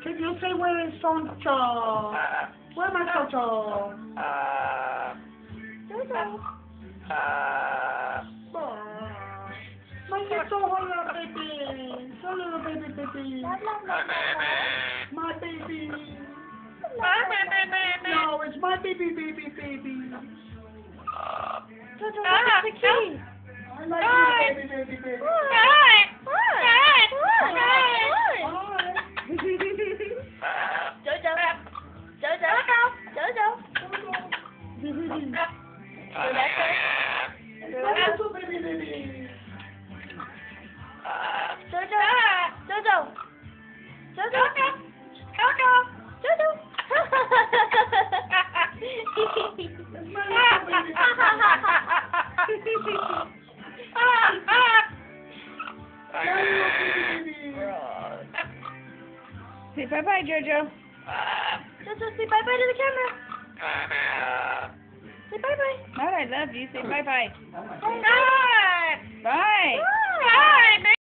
Can you say where is Jojo? Where my Jojo? Jojo. My little baby. So little baby. My baby. No, it's my baby. Jojo, that's the key. I like you, baby. Say bye-bye, Jojo. Jojo, say bye-bye to the camera. Say bye-bye. Alright, I love you. Say bye-bye. Bye. Bye.